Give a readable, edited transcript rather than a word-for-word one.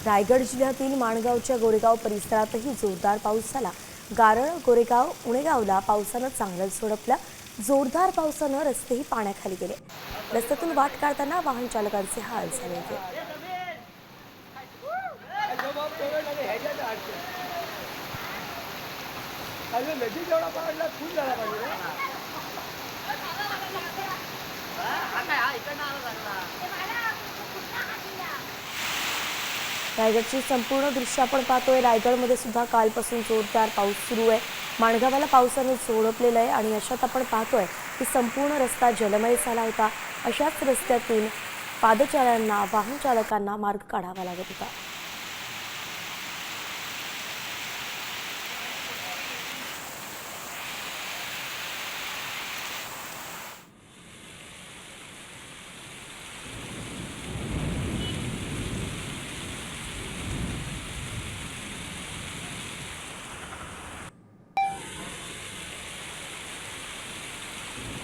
रायगड जिल्ह्यातील माणगावच्या गोरेगाव परिसरातही जोरदार पाऊस झाला। गारळ, गोरेगाव, उणेगावला पावसानं चांगलंच झोडपलं। जोरदार पावसानं रस्तेही पाण्याखाली गेले। रस्त्यातून वाट काढताना वाहन चालकांचे हाल झाले होते। रायगडची संपूर्ण दृश्य आपण पाहतोय। रायगडमध्ये सुद्धा कालपासून जोरदार पाऊस सुरू आहे। माणगावाला पावसानं झोडपलेलं आहे आणि अशात आपण पाहतोय की संपूर्ण रस्ता जलमय झाला होता। अशाच रस्त्यातून पादचाऱ्यांना, वाहन चालकांना मार्ग काढावा लागत होता।